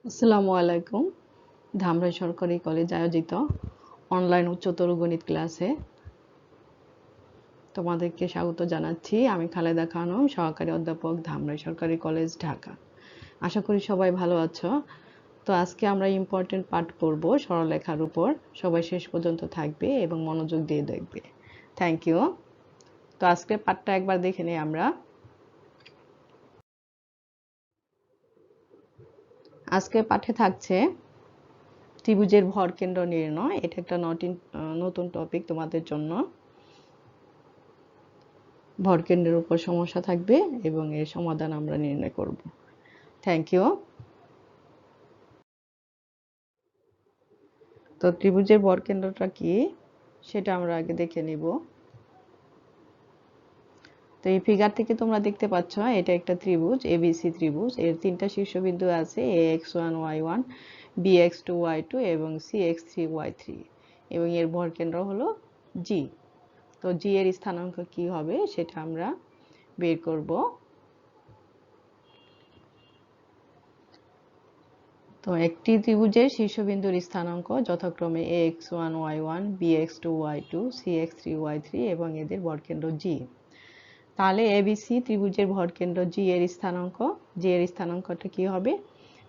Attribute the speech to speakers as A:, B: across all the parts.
A: আসসালামু আলাইকুম। ধামরাই সরকারি কলেজ আয়োজিত অনলাইন উচ্চতর গণিত ক্লাসে তোমাদেরকে স্বাগত জানাচ্ছি। আমি খালেদা খানম, সহকারী অধ্যাপক, ধামরাই সরকারি কলেজ, ঢাকা। আশা করি সবাই ভালো আছো। তো আজকে আমরা ইম্পর্টেন্ট পার্ট করব সরলরেখার উপর। সবাই শেষ পর্যন্ত থাকবে এবং মনোযোগ দিয়ে দেখবে। Thank you. তো আজকে পার্টটা একবার দেখে নিই আমরা। আজকে পাঠে থাকছে ত্রিভুজের ভরকেন্দ্র নির্ণয়। এটা একটা নতুন টপিক তোমাদের জন্য। ভরকেন্দ্রের উপর সমস্যা থাকবে এবং এর সমাধান আমরা নির্ণয় করব। Thank you. তো ত্রিভুজের ভরকেন্দ্রটা কি সেটা আমরা আগে দেখে নিব। তো এই ফিগার থেকে তোমরা দেখতে পাচ্ছ এটা একটা ত্রিভুজ, এবিসি ত্রিভুজ। এর তিনটা শীর্ষবিন্দু আছে, ax1 y1, bx2 y2 এবং cx3 y3, এবং এর ভরকেন্দ্র হলো g। তো g এর স্থানাঙ্ক কি হবে সেটা আমরা বের করব। তো একটি ত্রিভুজের শীর্ষবিন্দুর স্থানাঙ্ক যথাক্রমে ax1 y1, bx2 y2, cx3 y3 এবং এদের ভরকেন্দ্র g। তাহলে এবিসি ত্রিভুজের ভরকেন্দ্র g এর স্থানাঙ্ক, g এর স্থানাঙ্কটা কি হবে,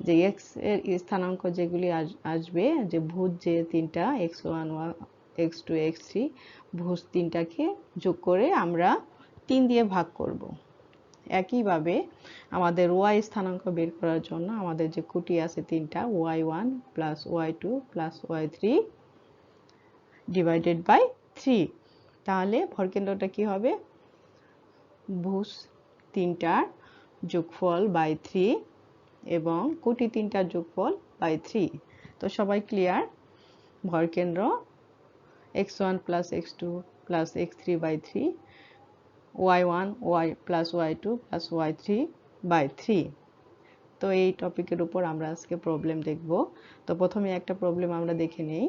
A: যে x এর স্থানাঙ্ক যেগুলি আসবে, যে ভুজ যে তিনটা x1 x2 x3, ভুজ তিনটাকে যোগ করে আমরা 3 দিয়ে ভাগ করব। একইভাবে আমাদের y স্থানাঙ্ক বের করার জন্য আমাদের যে কুটি আছে তিনটা, y1 plus y2 plus y3 divided by 3। তাহলে ভরকেন্দ্রটা কি হবে, ভুজ তিনটার যোগফল বাই 3 এবং কুটি তিনটার যোগফল বাই 3। তো সবাই ক্লিয়ার? ভরকেন্দ্র x1 plus x2 plus x3 by 3, y1 y plus y2 plus y3 by 3। তো এই টপিকের উপর আমরা আজকে প্রবলেম দেখব। তো প্রথমে একটা প্রবলেম আমরা দেখে নেই।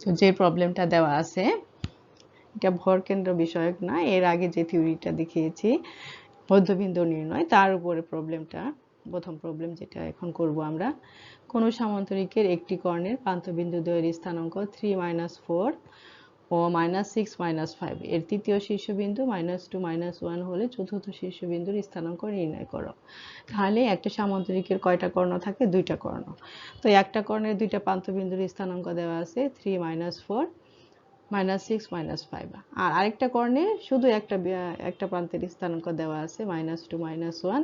A: তো যে প্রবলেমটা দেওয়া আছে এটা ভরকেন্দ্র বিষয়ক না, এর আগে যে থিওরিটা দেখিয়েছি মধ্যবিন্দু নির্ণয়, তার উপরে প্রবলেমটা, প্রথম প্রবলেম যেটা এখন করব আমরা। কোন সামান্তরিকের একটি কর্ণের প্রান্তবিন্দু দ্বয়ের স্থানাঙ্ক 3 - 4 ও -6 - 5, এর তৃতীয় শীর্ষবিন্দু -2 - 1 হলে চতুর্থ শীর্ষবিন্দুর স্থানাঙ্ক নির্ণয় করো। তাহলে একটা সামান্তরিকের কয়টা কর্ণ থাকে? দুইটা কর্ণ। তো একটা কর্ণের দুইটা প্রান্তবিন্দুর স্থানাঙ্ক দেওয়া আছে 3 - 4 -6 - 5, আর আরেকটা কর্ণে শুধু একটা প্রান্তের স্থানাঙ্ক দেওয়া আছে -2 - 1।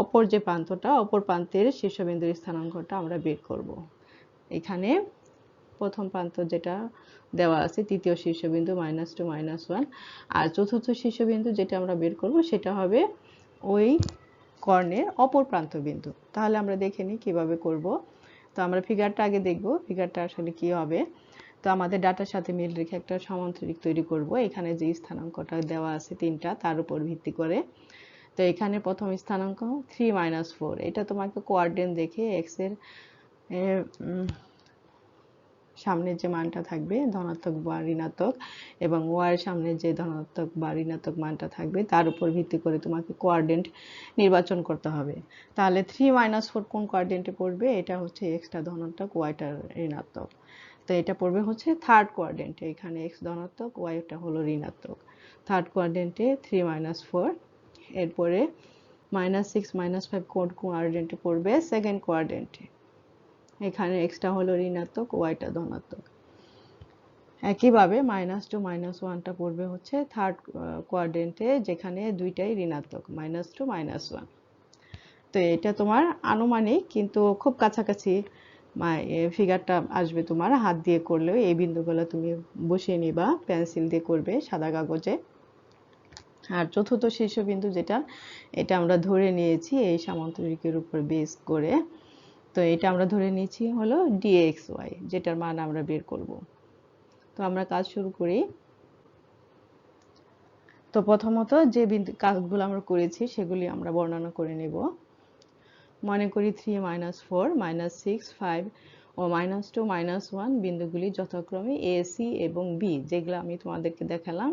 A: অপর যে প্রান্তটা, অপর প্রান্তের শীর্ষবিন্দুর স্থানাঙ্কটা আমরা বের করব। এখানে প্রথম প্রান্ত যেটা দেওয়া আছে তৃতীয় শীর্ষবিন্দু -2 - 1, আর চতুর্থ শীর্ষবিন্দু যেটা আমরা বের করব সেটা হবে ওই কর্ণের অপর প্রান্ত বিন্দু। তাহলে আমরা দেখে নিই কিভাবে করব। তো আমরা ফিগারটা আগে দেখব, ফিগারটা আসলে কি হবে। তো আমাদের ডাটার সাথে মিল রেখে একটা সামান্তরিক তৈরি করব। এখানে যে স্থানাঙ্কটা দেওয়া আছে তিনটা, তার উপর ভিত্তি করে। তো এখানে প্রথম স্থানাঙ্ক 3 - 4, এটা তোমাকে কোঅর্ডিনেট দেখে x এর সামনে যে মানটা থাকবে ধনাত্মক বা ঋণাত্মক, এবং y এর সামনে যে ধনাত্মক বা ঋণাত্মক মানটা থাকবে তার উপর ভিত্তি করে তোমাকে কোঅর্ডিনেট নির্বাচন করতে হবে। তাহলে 3 - 4 কোন কোঅর্ডিনেটে পড়বে? এটা হচ্ছে x টা ধনাত্মক, y টা ঋণাত্মক। তো এটা পড়বে হচ্ছে থার্ড কোঅর্ডিনেটে, এখানে x ধনাত্মক, y টা হলো ঋণাত্মক। থার্ড কোঅর্ডিনেটে 3 - 4। এরপরে -6 - 5 কোন কোঅর্ডিনেটে পড়বে? সেকেন্ড কোঅর্ডিনেটে, এখানে x টা হলো ঋণাত্মক, y টা ধনাত্মক। একইভাবে -2 - 1 টা পড়বে হচ্ছে থার্ড কোয়াড্রেন্টে, যেখানে দুইটাই ঋণাত্মক, -2 - 1। তো এটা তোমার আনুমানিক, কিন্তু খুব কাছাকাছি ফিগারটা আসবে তোমার। হাত দিয়ে করলেও এই বিন্দুগুলো তুমি বসিয়ে নিবা, পেন্সিল দিয়ে করবে সাদা কাগজে। আর চতুর্থ শীর্ষবিন্দু যেটা, এটা আমরা ধরে নিয়েছি এই সামান্তরিকের উপর বেস করে। তো এটা আমরা ধরে নিয়েছি হলো dxy, যেটার মান আমরা বের করব। তো আমরা কাজ শুরু করি। তো প্রথমত যে কাজগুলো আমরা করেছি সেগুলি আমরা বর্ণনা করে নেব। মনে করি 3 - 4 -6 5 ও -2 - 1 বিন্দুগুলি যথাক্রমে a c এবং b, যেগুলো আমি তোমাদেরকে দেখালাম।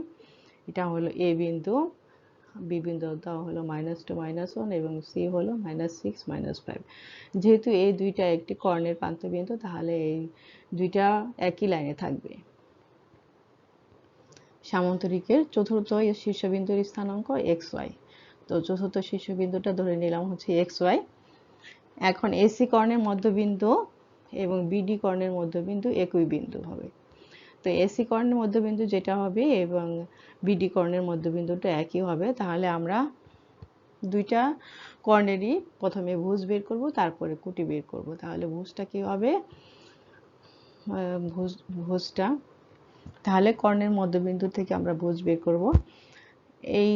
A: এটা হলো a বিন্দু, বি বিন্দু দেওয়া হলো -2 -1 এবং সি হলো -6 -5। যেহেতু এই দুইটা একটি কর্ণের প্রান্তবিন্দু, তাহলে এই দুইটা একই লাইনে থাকবে। সামান্তরিকের চতুর্থ শীর্ষবিন্দুর স্থানাঙ্ক xy। তো চতুর্থ শীর্ষবিন্দুটা ধরে নিলাম হচ্ছে xy। এখন এসি কর্ণের মধ্যবিন্দু এবং বিডি কর্ণের মধ্যবিন্দু একই বিন্দু হবে। তো এসি কর্ণের মধ্যবিন্দু যেটা হবে এবং বিডি কর্ণের মধ্যবিন্দুটা একই হবে, তাহলে আমরা দুইটা কর্ণেরই প্রথমে ভুজ বের করব, তারপরে কুটি বের করব। তাহলে ভুজটা কি হবে, ভুজটা তাহলে কর্ণের মধ্যবিন্দু থেকে আমরা ভুজ বের করব। এই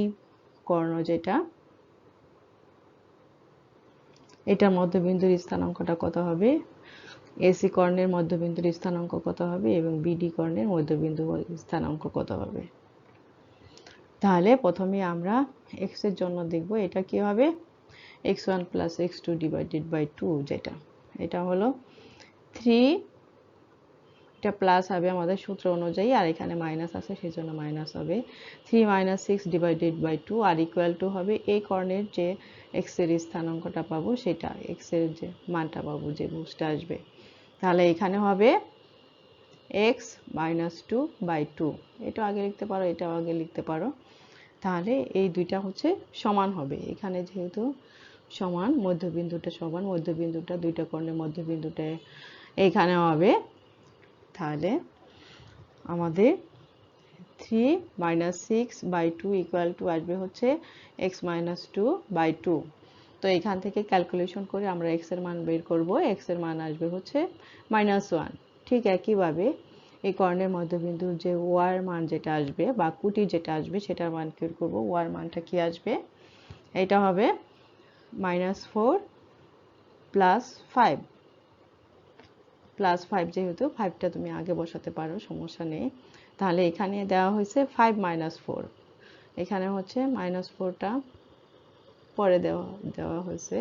A: কর্ণ যেটা, এটার মধ্যবিন্দুর স্থানাঙ্কটা কত হবে, এসি কর্ণের মধ্যবিন্দুর স্থানাঙ্ক কত হবে এবং বিডি কর্ণের মধ্যবিন্দুর স্থানাঙ্ক কত হবে। তাহলে প্রথমে আমরা x এর জন্য দেখব এটা কি হবে, x1 + x2 / 2, যেটা এটা হলো 3, এটা প্লাস হবে আমাদের সূত্র অনুযায়ী, আর এখানে মাইনাস আছে সেজন্য মাইনাস হবে। 3 - 6 / 2 আর ইকুয়াল টু হবে এই কর্ণের যে x এর স্থানাঙ্কটা পাবো, সেটা x এর যে মানটা পাবো, যে ভুজটা আসবে। তাহলে এখানে হবে x - 2/2। এটা আগে লিখতে পারো, এটাও আগে লিখতে পারো। তাহলে এই দুইটা হচ্ছে সমান হবে। এখানে যেহেতু সমান, মধ্যবিন্দুটা সমান, মধ্যবিন্দুটা দুইটা কর্ণের মধ্যবিন্দুটা এইখানে হবে। তাহলে আমাদের 3 - 6/2 ইকুয়াল টু আসবে হচ্ছে x - 2/2। তো এখান থেকে ক্যালকুলেশন করে আমরা x এর মান বের করব। x এর মান আসবে হচ্ছে -1। ঠিক একইভাবে এই কর্ণের মধ্যবিন্দুর যে y এর মান যেটা আসবে বা কুটি যেটা আসবে, সেটার মান বের করব। y এর মানটা কি আসবে, এটা হবে -4 + 5 +5, যেহেতু 5টা তুমি আগে বসাতে পারো, সমস্যা নেই। তাহলে এখানে দেওয়া হয়েছে 5 - 4, এখানে হচ্ছে -4টা পরে দেওয়া হয়েছে।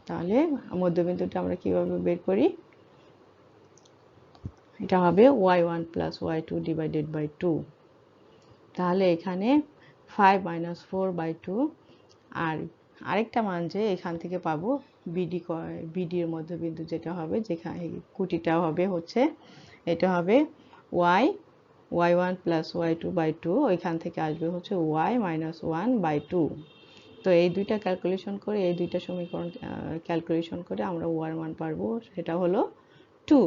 A: তাহলে মধ্যবিন্দুটা আমরা কিভাবে বের করি, এটা হবে y1 + y2 / 2। তাহলে এখানে 5 - 4/2, আর আরেকটা মান যে এখান থেকে পাবো বিডি এর মধ্যবিন্দু যেটা হবে, যেখানে কুটিটা হবে হচ্ছে, এটা হবে y1 + y2/2, ওইখান থেকে আসবে হচ্ছে y - 1/2। তো এই দুইটা ক্যালকুলেশন করে, এই দুইটা সমীকরণ ক্যালকুলেশন করে আমরা y এর মান পাবো, সেটা হলো 2।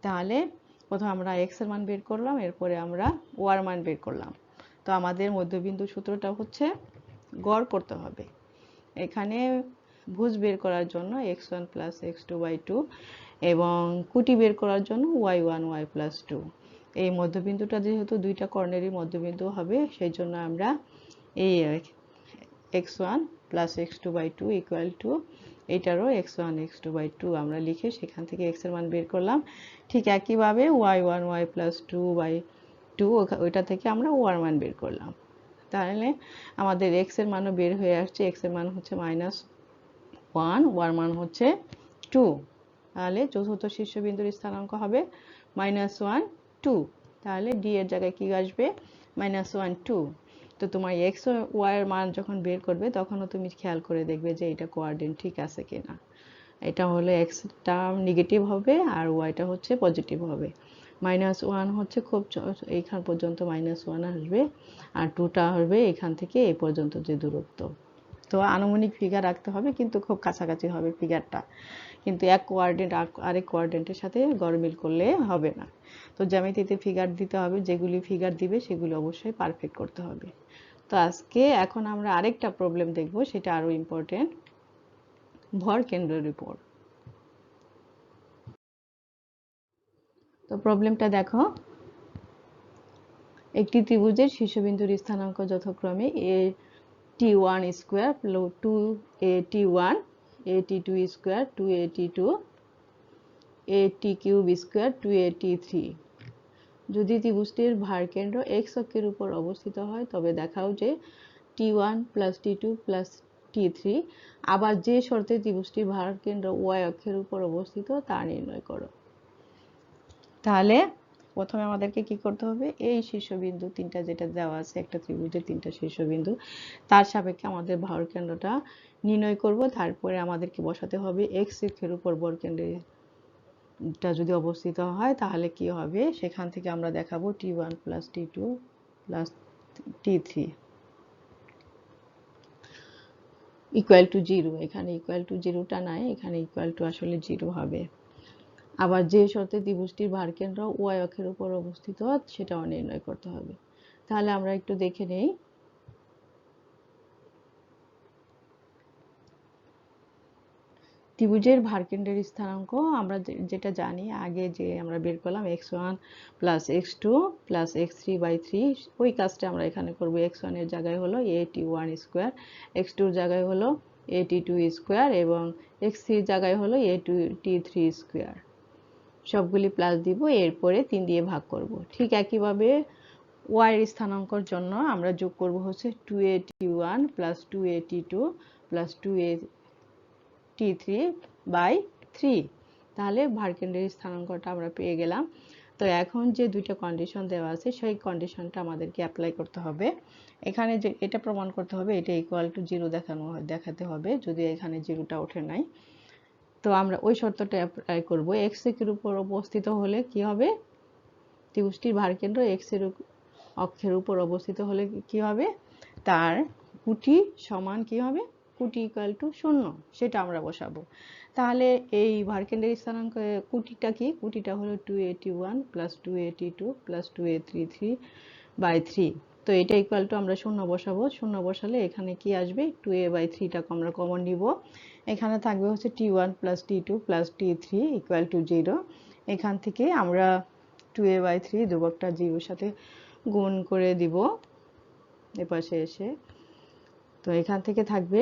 A: তাহলে প্রথমে আমরা x এর মান বের করলাম, এরপরে আমরা y এর মান বের করলাম। তো আমাদের মধ্যবিন্দু সূত্রটা হচ্ছে গড় করতে হবে। এখানে ভুজ বের করার জন্য x1 + x2/2 এবং কুটি বের করার জন্য y1 y + 2। এই মধ্যবিন্দুটা যেহেতু দুইটা কর্ণেরই মধ্যবিন্দু হবে, সেই জন্য আমরা এই x1 + x2/2 ইকুয়াল টু এটারও x1 x2/2 আমরা লিখে সেখান থেকে x এর মান বের করলাম। ঠিক একইভাবে y1 y + 2/2, ওইটা থেকে আমরা y এর মান বের করলাম। তাহলে আমাদের x এর মানও বের হয়ে আসছে, x এর মান হচ্ছে -1, y এর মান হচ্ছে 2। তাহলে চতুর্থ শীর্ষবিন্দুর স্থানাঙ্ক হবে -1 2। তাহলে d এর জায়গায় কি আসবে, -1 2। তো তোমার x ও y এর মান যখন বের করবে, তখনও তুমি খেয়াল করে দেখবে যে এটা কোঅর্ডিনেট ঠিক আছে কিনা। এটা হলো x-টা নেগেটিভ হবে আর y-টা হচ্ছে পজিটিভ হবে। -1 হচ্ছে খুব এইখান পর্যন্ত -1 আসবে, আর 2টা আসবে এখান থেকে এই পর্যন্ত যে দূরত্ব। তো আনুমানিক ফিগার রাখতে হবে, কিন্তু খুব কাছাকাছি হবে ফিগারটা, কিন্তু এক কোঅর্ডিনেট আরেক কোঅর্ডিনেটের সাথে গড়মিল করলে হবে না। তো জ্যামিতিতে ফিগার দিতে হবে, যেগুলি ফিগার দিবে সেগুলো অবশ্যই পারফেক্ট করতে হবে। তো এখন আমরা আরেকটা প্রবলেম দেখব, সেটা আরো ইম্পর্টেন্ট, ভর কেন্দ্রের উপর। তো প্রবলেমটা দেখো, একটি ত্রিভুজের শীর্ষবিন্দুর স্থানাঙ্ক যথাক্রমে at1 square + 2at1, at2 square, 2at2, at³ square, 2at3। যদি ত্রিভুজটির ভারকেন্দ্র x অক্ষের উপর অবস্থিত হয়, তবে দেখাও যে t1 + t2 + t3 আবার যে শর্তে ত্রিভুজটির ভারকেন্দ্র y অক্ষের উপর অবস্থিত তা নির্ণয় করো। তাহলে প্রথমে আমাদেরকে কি করতে হবে, এই শীর্ষবিন্দু তিনটা যেটা দেওয়া আছে একটা ত্রিভুজের তিনটা শীর্ষবিন্দু, তার সাপেক্ষে আমাদের ভরকেন্দ্রটা নির্ণয় করব। তারপরে আমাদেরকে বসাতে হবে x অক্ষের উপর ভরকেন্দ্রটা যদি অবস্থিত হয় তাহলে কি হবে, সেখান থেকে আমরা দেখাবো t1 plus t2 plus t3 equal to 0। এখানে ইকুয়াল টু 0টা নাই, এখানে ইকুয়াল টু আসলে 0 হবে। আবার যে শর্তে ত্রিভুজটির ভারকেন্দ্র y অক্ষের উপর অবস্থিত সেটাও নির্ণয় করতে হবে। তাহলে আমরা একটু দেখে নেই। ত্রিভুজের ভারকেন্দ্রের স্থানাঙ্ক আমরা যেটা জানি আগে যে আমরা বের করলাম x1 plus x2 plus x3 by 3, ওই কাজটা আমরা এখানে করব। x1 এর জায়গায় হলো at1 স্কোয়ার, x2 এর জায়গায় হলো at2 স্কোয়ার এবং x3 এর জায়গায় হলো at3 স্কোয়ার, সবগুলি প্লাস দিব, এরপরে 3 দিয়ে ভাগ করব। ঠিক একইভাবে y এর স্থানাঙ্কর জন্য আমরা যোগ করব হচ্ছে 2at1 plus 2at2 plus 2at3 by 3। তাহলে ভারকেন্দ্রের স্থানাঙ্কটা আমরা পেয়ে গেলাম। তো এখন যে দুইটা কন্ডিশন দেওয়া আছে সেই কন্ডিশনটা আমাদেরকে অ্যাপ্লাই করতে হবে। এখানে যে এটা প্রমাণ করতে হবে এটা ইকুয়াল টু 0 দেখাতে হবে, যদি এখানে 0টা ওঠে নাই। তো আমরা ওই শর্তটা অ্যাপ্লাই করব। x এর উপর অবস্থিত হলে কি হবে, ত্রিভুজটির ভারকেন্দ্র x এর অক্ষের উপর অবস্থিত হলে কি হবে, তার কুটি সমান কি হবে, কুটি ইকুয়াল টু 0, সেটা আমরা বসাবো। তাহলে এই ভারকেন্দ্রের স্থানাঙ্ক কুটিটা কি, কুটিটা হলো 2at1 plus 2at2 plus 2a33 by 3। তো এটা ইকুয়াল টু আমরা 0 বসাবো। 0 বসালে এখানে কি আসবে, 2a/3টাকে আমরা কমন নিব। এখানে থাকবে হচ্ছে t1 plus t2 plus t3 equal to 0। এখান থেকে আমরা 2a/3 ধ্রুবকটা 0 সাথে গুণ করে দিব এপাশে এসে। তো এখান থেকে থাকবে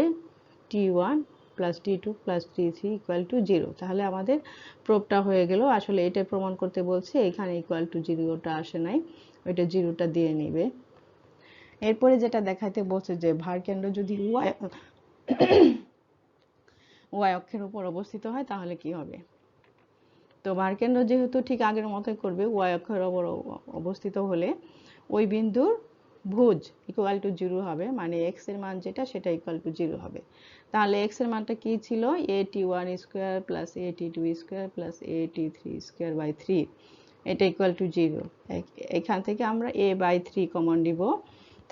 A: t1 plus t2 plus t3 equal to 0। তাহলে আমাদের প্রুফটা হয়ে গেল। আসলে এটা প্রমাণ করতে বলছে, এখানে ইকুয়াল টু 0টা আসে নাই, ওইটা 0টা দিয়ে নেবে। এরপরে যেটা দেখাইতে বলছে যে ভারকেন্দ্র যদি y অক্ষের উপর অবস্থিত হয় তাহলে কি হবে। তো ভারকেন্দ্র যেহেতু ঠিক আগের মতোই করবে, y অক্ষের উপর অবস্থিত হলে ওই বিন্দুর ভুজ ইকুয়াল টু 0 হবে, মানে x এর মান যেটা সেটা ইকুয়াল টু 0 হবে। তাহলে x এর মানটা কি ছিল, at1 square plus at2 square plus at3 square by 3, এটা ইকুয়াল টু 0। এখান থেকে আমরা a/3 কমন দিব,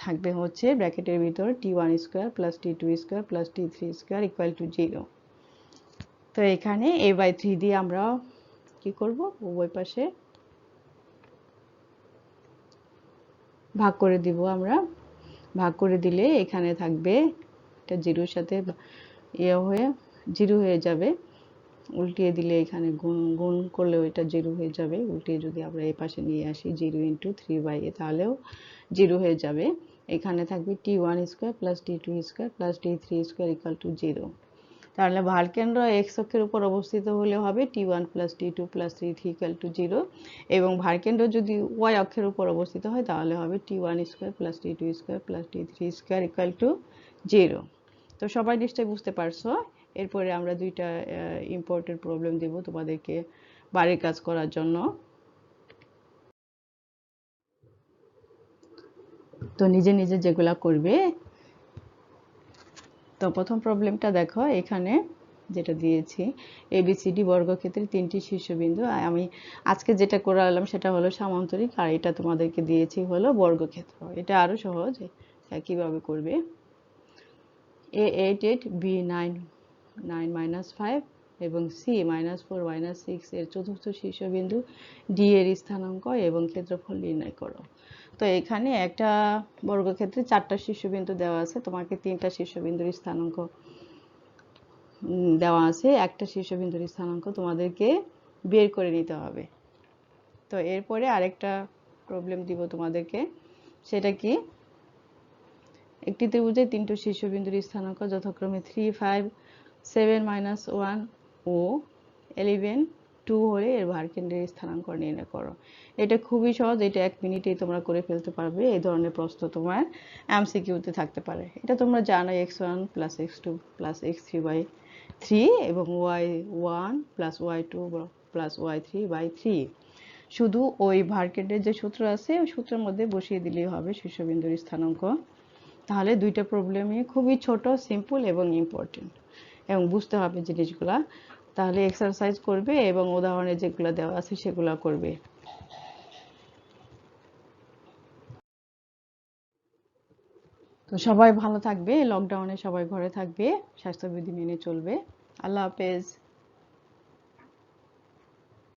A: থাকবে হচ্ছে ব্র্যাকেটের ভিতর t1 square plus t2 square plus t3 square equal to 0। তো এখানে a/3 দিয়ে আমরা কি করব, উভয় পাশে ভাগ করে দিব। আমরা ভাগ করে দিলে এখানে থাকবে এটা 0-র সাথে হয়ে 0 হয়ে যাবে, উল্টিয়ে দিলে এখানে গুণ করলেও এটা 0 হয়ে যাবে। উল্টিয়ে যদি আমরা এই পাশে নিয়ে আসি 0 × 3/a তাহলেও 0 হয়ে যাবে। এখানে থাকবে t1 square plus t2 square plus t3 square equal to 0। তাহলে ভারকেন্দ্র x অক্ষের উপর অবস্থিত হলে হবে t1 plus t2 plus t3 equal to 0, এবং ভারকেন্দ্র যদি y অক্ষের উপর অবস্থিত হয় তাহলে হবে t1 square plus t2 square plus t3 square equal to 0। তো সবাই নিশ্চয়ই বুঝতে পারছো। এরপরে আমরা দুইটা ইম্পর্টেন্ট প্রবলেম দেব তোমাদেরকে বাড়ির কাজ করার জন্য। তো নিজে নিজে যেগুলা করবে। তো প্রথম প্রবলেমটা দেখো, এখানে যেটা দিয়েছি ABCD বর্গক্ষেত্রের 3টি শীর্ষবিন্দু। আমি আজকে যেটা করালাম সেটা হলো সামান্তরিক, আর এটা তোমাদেরকে দিয়েছি হলো বর্গক্ষেত্র। এটা আরো সহজ, কিভাবে করবে। A8 8 B 9 9 - 5 এবং C -4 - 6 এর চতুর্থ শীর্ষবিন্দু D এর স্থানাঙ্ক এবং ক্ষেত্রফল নির্ণয় করো। তো এখানে একটা বর্গক্ষেত্রে 4টা শীর্ষবিন্দু দেওয়া আছে, তোমাকে 3টা শীর্ষবিন্দুর স্থানাঙ্ক দেওয়া আছে, একটা শীর্ষবিন্দুর স্থানাঙ্ক তোমাদেরকে বের করে নিতে হবে। তো এরপরে আরেকটা প্রবলেম দিব তোমাদেরকে, সেটা কি, একটি ত্রিভুজের 3টি শীর্ষবিন্দুর স্থানাঙ্ক যথাক্রমে 3 5 7 - 1 ও 11 2 হলে এর ভারকেন্দ্রের স্থানাঙ্ক নির্ণয় করো। এটা খুবই সহজ, এটা 1 মিনিটেই তোমরা করে ফেলতে পারবে। এই ধরনের প্রশ্ন তোমার এমসিকিউতে থাকতে পারে। এটা তোমরা জানো x1 plus x2 plus x3/3 এবং y1 plus y2 plus y3/3। শুধু ওই ভার্কেটের যে সূত্র আছে ওই সূত্রের মধ্যে বসিয়ে দিলেই হবে শীর্ষবিন্দুর স্থানাঙ্ক। তাহলে দুইটা প্রবলেমই খুবই ছোট, সিম্পল এবং ইম্পর্টেন্ট, এবং বুঝতে হবে জিনিসগুলা। তাহলে এক্সারসাইজ করবে এবং উদাহরণে যেগুলো দেওয়া আছে সেগুলো করবে। তো সবাই ভালো থাকবে, লকডাউনে সবাই ঘরে থাকবে, স্বাস্থ্যবিধি মেনে চলবে। আল্লাহ হাফেজ।